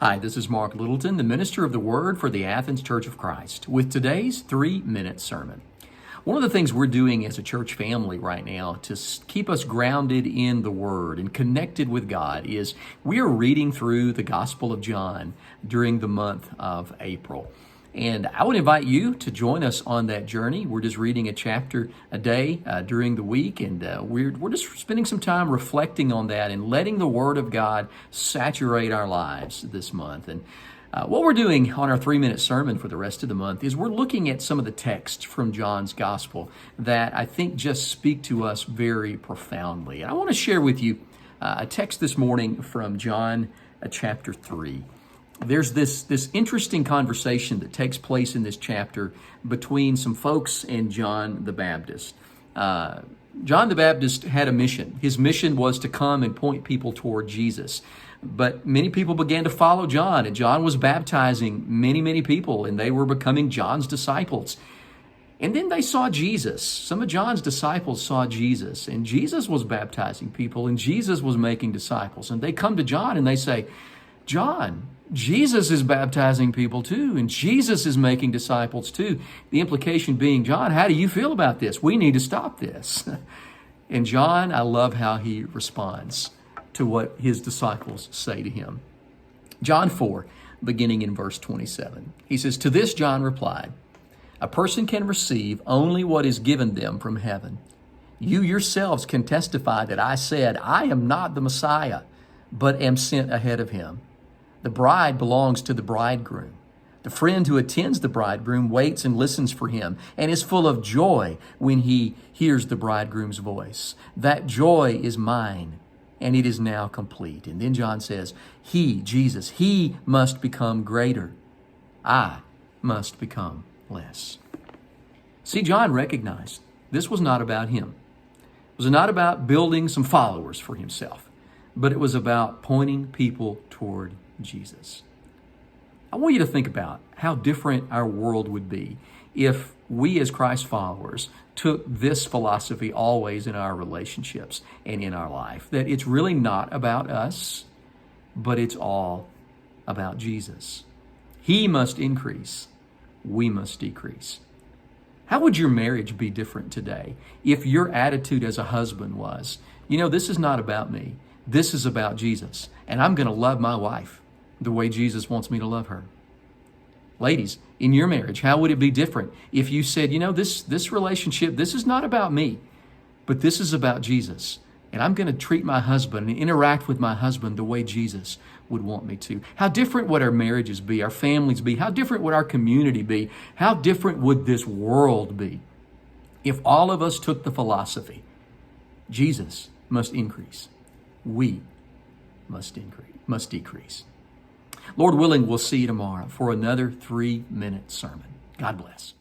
Hi, this is Mark Littleton, the minister of the Word for the Athens Church of Christ, with today's 3-minute sermon. One of the things we're doing as a church family right now to keep us grounded in the Word and connected with God is we are reading through the Gospel of John during the month of April. And I would invite you to join us on that journey. We're just reading a chapter a day during the week, and we're just spending some time reflecting on that and letting the Word of God saturate our lives this month. And what we're doing on our 3-minute sermon for the rest of the month is we're looking at some of the texts from John's Gospel that I think just speak to us very profoundly. And I want to share with you a text this morning from John chapter 3. There's this interesting conversation that takes place in this chapter between some folks and John the Baptist. John the Baptist had a mission. His mission was to come and point people toward Jesus. But many people began to follow John, and John was baptizing many people, and they were becoming John's disciples. And then they saw Jesus. Some of John's disciples saw Jesus, and Jesus was baptizing people, and Jesus was making disciples. And they come to John and they say, John, Jesus is baptizing people too, and Jesus is making disciples too. The implication being, John, how do you feel about this? We need to stop this. And John, I love how he responds to what his disciples say to him. John 4, beginning in verse 27. He says, "To this John replied, a person can receive only what is given them from heaven. You yourselves can testify that I said, I am not the Messiah, but am sent ahead of him. The bride belongs to the bridegroom. The friend who attends the bridegroom waits and listens for him and is full of joy when he hears the bridegroom's voice. That joy is mine, and it is now complete." And then John says, he, Jesus, he must become greater. I must become less. See, John recognized this was not about him. It was not about building some followers for himself, but it was about pointing people toward Jesus. I want you to think about how different our world would be if we as Christ followers took this philosophy always in our relationships and in our life, that it's really not about us, but it's all about Jesus. He must increase, we must decrease. How would your marriage be different today if your attitude as a husband was, this is not about me, this is about Jesus, and I'm going to love my wife the way Jesus wants me to love her? Ladies, in your marriage, how would it be different if you said, this relationship, this is not about me, but this is about Jesus, and I'm going to treat my husband and interact with my husband the way Jesus would want me to? How different would our marriages be, our families be? How different would our community be? How different would this world be if all of us took the philosophy, Jesus must increase, we must decrease? Lord willing, we'll see you tomorrow for another 3-minute sermon. God bless.